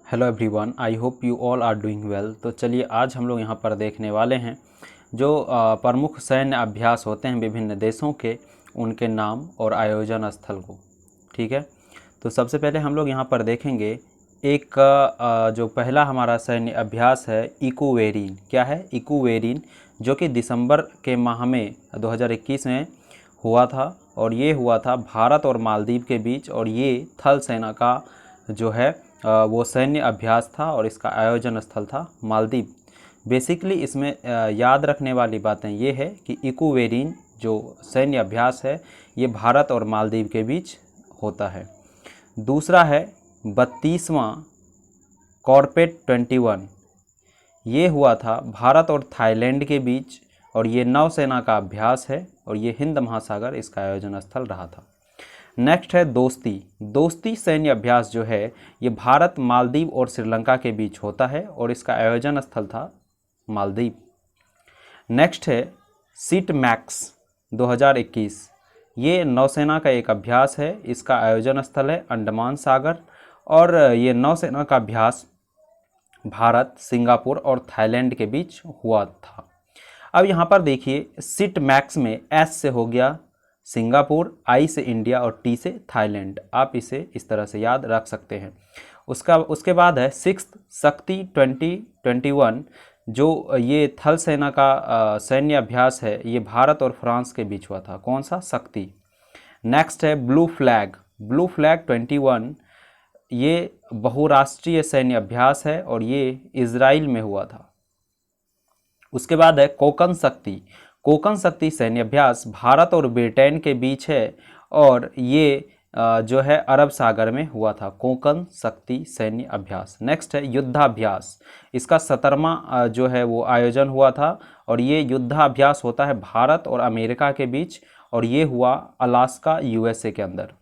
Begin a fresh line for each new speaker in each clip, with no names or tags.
Hello everyone, I hope you all are doing well. तो चलिए आज हम लोग यहाँ पर देखने वाले हैं जो प्रमुख सैन्य अभ्यास होते हैं विभिन्न देशों के, उनके नाम और आयोजन स्थल को। ठीक है, तो सबसे पहले हम लोग यहाँ पर देखेंगे एक जो पहला हमारा सैन्य अभ्यास है इकुवेरीन। क्या है? इकुवेरीन, जो कि दिसंबर के माह में 2021 में हुआ था और ये हुआ था भारत और मालदीव के बीच। और ये थल सेना का जो है वो सैन्य अभ्यास था और इसका आयोजन स्थल था मालदीव। बेसिकली इसमें याद रखने वाली बातें ये है कि इकुवेरीन जो सैन्य अभ्यास है ये भारत और मालदीव के बीच होता है। दूसरा है 32वां कॉर्पेट 21, ये हुआ था भारत और थाईलैंड के बीच और ये नौसेना का अभ्यास है और ये हिंद महासागर इसका आयोजन स्थल रहा था। नेक्स्ट है दोस्ती सैन्य अभ्यास जो है ये भारत, मालदीव और श्रीलंका के बीच होता है और इसका आयोजन स्थल था मालदीव। नेक्स्ट है सीट मैक्स 2021, ये नौसेना का एक अभ्यास है, इसका आयोजन स्थल है अंडमान सागर और ये नौसेना का अभ्यास भारत, सिंगापुर और थाईलैंड के बीच हुआ था। अब यहाँ पर देखिए सीट मैक्स में एस से हो गया सिंगापुर, आई से इंडिया और टी से थाईलैंड। आप इसे इस तरह से याद रख सकते हैं। उसके बाद है सिक्स्थ शक्ति 2021, जो ये थल सेना का सैन्य अभ्यास है, ये भारत और फ्रांस के बीच हुआ था। कौन सा? शक्ति। नेक्स्ट है ब्लू फ्लैग 21, ये बहुराष्ट्रीय सैन्य अभ्यास है और ये इजराइल में हुआ था। उसके बाद है कोकन शक्ति सैन्य अभ्यास भारत और ब्रिटेन के बीच है और ये जो है अरब सागर में हुआ था, कोकन शक्ति सैन्य अभ्यास। नेक्स्ट है युद्धाभ्यास, इसका 17वां जो है वो आयोजन हुआ था और ये युद्धाभ्यास होता है भारत और अमेरिका के बीच और ये हुआ अलास्का यूएसए के अंदर।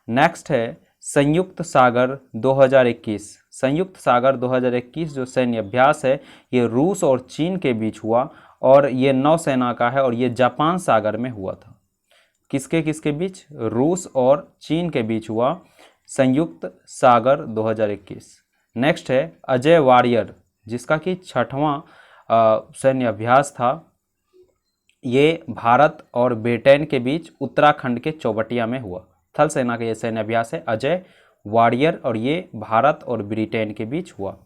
नेक्स्ट है संयुक्त सागर 2021 जो सैन्य अभ्यास है ये रूस और चीन के बीच हुआ और ये नौसेना का है और ये जापान सागर में हुआ था। किसके बीच? रूस और चीन के बीच हुआ संयुक्त सागर 2021। नेक्स्ट है अजय वारियर, जिसका कि 6वां सैन्य अभ्यास था, ये भारत और ब्रिटेन के बीच उत्तराखंड के चौबटिया में हुआ। थल सेना का ये सैन्य अभ्यास है अजय वारियर और ये भारत और ब्रिटेन के बीच हुआ।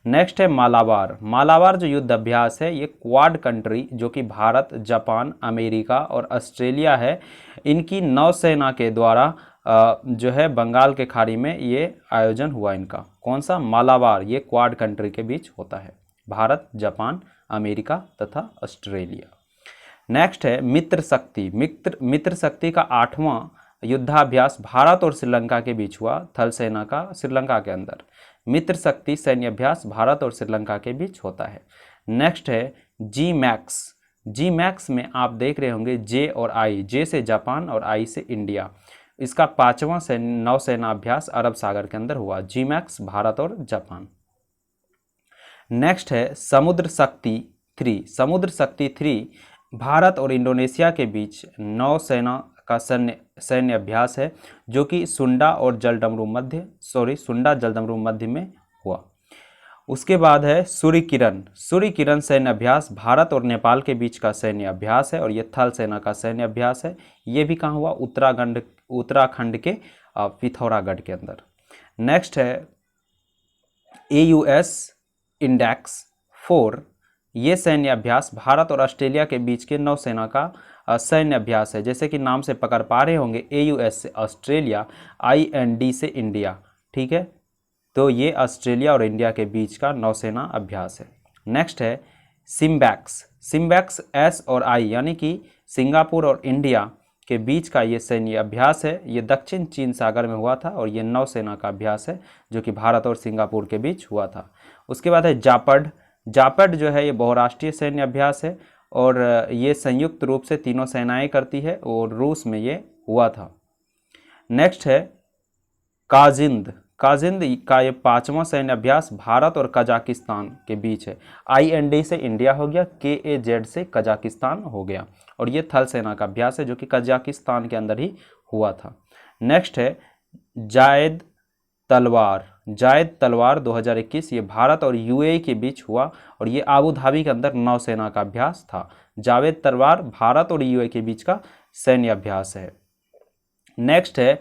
नेक्स्ट है मालाबार जो युद्ध अभ्यास है ये क्वाड कंट्री, जो कि भारत, जापान, अमेरिका और ऑस्ट्रेलिया है, इनकी नौसेना के द्वारा जो है बंगाल के खाड़ी में ये आयोजन हुआ इनका। कौन सा? मालाबार, ये क्वाड कंट्री के बीच होता है, भारत, जापान, अमेरिका तथा ऑस्ट्रेलिया। नेक्स्ट है मित्र शक्ति का 8वां युद्धाभ्यास भारत और श्रीलंका के बीच हुआ, थल सेना का श्रीलंका के अंदर। मित्र शक्ति सैन्य अभ्यास भारत और श्रीलंका के बीच होता है। नेक्स्ट है जी मैक्स में आप देख रहे होंगे जे और आई, जे से जापान और आई से इंडिया। इसका 5वां नौसेना अभ्यास अरब सागर के अंदर हुआ। जी मैक्स भारत और जापान। नेक्स्ट है समुद्र शक्ति 3 भारत और इंडोनेशिया के बीच नौसेना का सैन्य अभ्यास है, जो कि सुंडा जलडमरू मध्य में हुआ। उसके बाद है सूर्य किरण सैन्य अभ्यास भारत और नेपाल के बीच का सैन्य अभ्यास है और ये थल सेना का सैन्य अभ्यास है। ये भी कहाँ हुआ? उत्तराखंड के पिथौरागढ़ के अंदर। नेक्स्ट है AUS इंडेक्स 4, ये सैन्य अभ्यास भारत और ऑस्ट्रेलिया के बीच के नौसेना का सैन्य अभ्यास है। जैसे कि नाम से पकड़ पा रहे होंगे, AUS से ऑस्ट्रेलिया, IND से इंडिया। ठीक है, तो ये ऑस्ट्रेलिया और इंडिया के बीच का नौसेना अभ्यास है। नेक्स्ट है सिम्बैक्स S और I, यानी कि सिंगापुर और इंडिया के बीच का ये सैन्य अभ्यास है। ये दक्षिण चीन सागर में हुआ था और ये नौसेना का अभ्यास है, जो कि भारत और सिंगापुर के बीच हुआ था। उसके बाद है जापड जो है ये बहुराष्ट्रीय सैन्य अभ्यास है और ये संयुक्त रूप से तीनों सेनाएं करती है और रूस में ये हुआ था। नेक्स्ट है काजिंद का ये 5वां सैन्य अभ्यास भारत और कजाकिस्तान के बीच है। IND से इंडिया हो गया, KAZ से कजाकिस्तान हो गया और ये थल सेना का अभ्यास है, जो कि कजाकिस्तान के अंदर ही हुआ था। नेक्स्ट है जायद जायद तलवार 2021, ये भारत और यूएई के बीच हुआ और ये आबू धाबी के अंदर नौसेना का अभ्यास था। जावेद तलवार भारत और यूएई के बीच का सैन्य अभ्यास है। नेक्स्ट है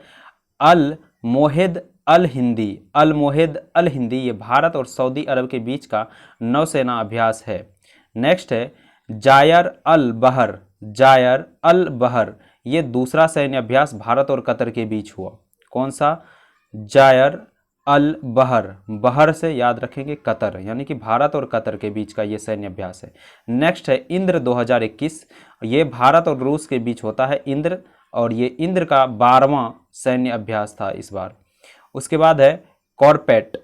अल मोहिद अल हिंदी। अल मोहिद अल हिंदी ये भारत और सऊदी अरब के बीच का नौसेना अभ्यास है। नेक्स्ट है जायर अल बहर। जायर अल बहर ये दूसरा सैन्य अभ्यास भारत और कतर के बीच हुआ। कौन सा? जायर अल बहर। बहर से याद रखेंगे कतर, यानी कि भारत और कतर के बीच का ये सैन्य अभ्यास है। नेक्स्ट है इंद्र 2021, ये भारत और रूस के बीच होता है इंद्र, और ये इंद्र का 12वां सैन्य अभ्यास था इस बार। उसके बाद है कॉर्पेट।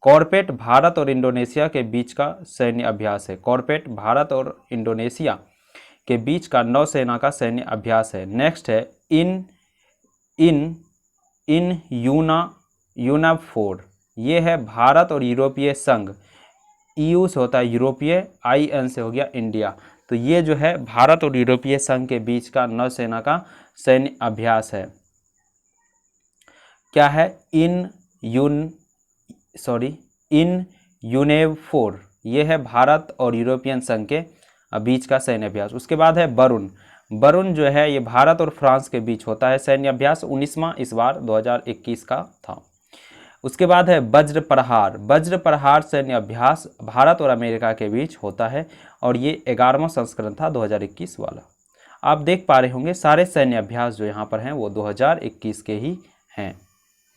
कॉर्पेट भारत और इंडोनेशिया के बीच का सैन्य अभ्यास है। कॉर्पेट भारत और इंडोनेशिया के बीच का नौसेना का सैन्य अभ्यास है। नेक्स्ट है इन यूनाफोर, ये है भारत और यूरोपीय संघ। EU से होता है यूरोपीय, IN से हो गया इंडिया, तो ये जो है भारत और यूरोपीय संघ के बीच का नौसेना का सैन्य अभ्यास है। क्या है? इन यूनेफोर, ये है भारत और यूरोपियन संघ के बीच का सैन्य अभ्यास। उसके बाद है वरुण। वरुण जो है ये भारत और फ्रांस के बीच होता है सैन्य अभ्यास, 19वां इस बार 2021 का था। उसके बाद है वज्र प्रहार। वज्र प्रहार सैन्य अभ्यास भारत और अमेरिका के बीच होता है और ये 11वां संस्करण था 2021 वाला। आप देख पा रहे होंगे सारे सैन्य अभ्यास जो यहाँ पर हैं वो 2021 के ही हैं।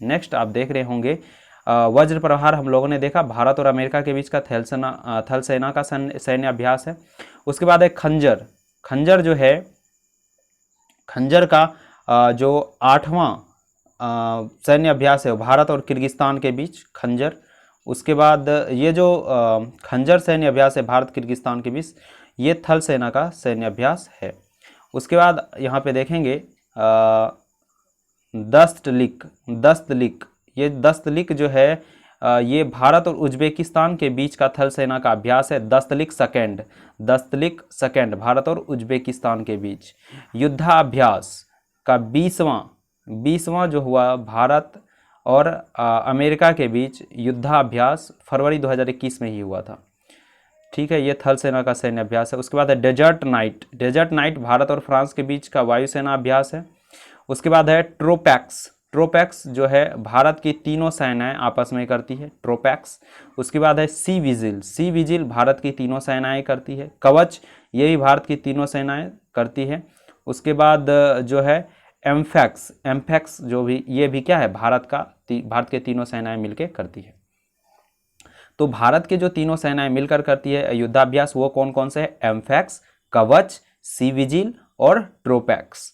नेक्स्ट आप देख रहे होंगे वज्र प्रहार हम लोगों ने देखा, भारत और अमेरिका के बीच का थल सेना का सैन्य अभ्यास है। उसके बाद है खंजर। खंजर जो है, खंजर का जो 8वां सैन्य अभ्यास है भारत और किर्गिस्तान के बीच, खंजर। उसके बाद ये जो खंजर सैन्य अभ्यास है भारत किर्गिस्तान के बीच, ये थल सेना का सैन्य अभ्यास है। उसके बाद यहाँ पे देखेंगे दस्तलिक। दस्तलिक, ये दस्तलिक जो है ये भारत और उज्बेकिस्तान के बीच का थल सेना का अभ्यास है। दस्तलिक सेकेंड। दस्तलिक सेकेंड भारत और उज्बेकिस्तान के बीच। युद्धाभ्यास का 20वां जो हुआ भारत और अमेरिका के बीच युद्धाभ्यास फरवरी 2021 में ही हुआ था। ठीक है, ये थल सेना का सैन्य अभ्यास है। उसके बाद है desert night. Desert night Bharat और फ्रांस के बीच का वायुसेना अभ्यास है। उसके बाद है ट्रोपैक्स। ट्रोपैक्स जो है भारत की तीनों सेनाएं आपस में करती है, ट्रोपैक्स। उसके बाद है C vigil. C vigil Bharat की तीनों सेनाएं करती है। कवच, ये भी भारत की तीनों सेनाएं करती है। उसके बाद जो है एम्फैक्स। एम्फैक्स जो भी, ये भी क्या है, भारत के तीनों सेनाएं मिलकर करती है। तो भारत के जो तीनों सेनाएं मिलकर करती है युद्धाभ्यास, वो कौन कौन से है? एम्फैक्स, कवच, सी विजिल और ट्रोपैक्स।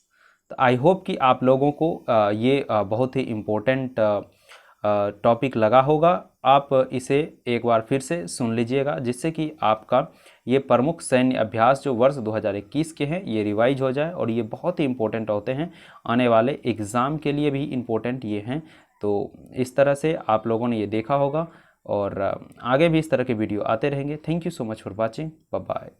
तो आई होप कि आप लोगों को ये बहुत ही इम्पोर्टेंट टॉपिक लगा होगा। आप इसे एक बार फिर से सुन लीजिएगा, जिससे कि आपका ये प्रमुख सैन्य अभ्यास जो वर्ष 2021 के हैं ये रिवाइज हो जाए, और ये बहुत ही इम्पोर्टेंट होते हैं, आने वाले एग्ज़ाम के लिए भी इम्पोर्टेंट ये हैं। तो इस तरह से आप लोगों ने ये देखा होगा, और आगे भी इस तरह के वीडियो आते रहेंगे। Thank you so much for watching. Bye bye.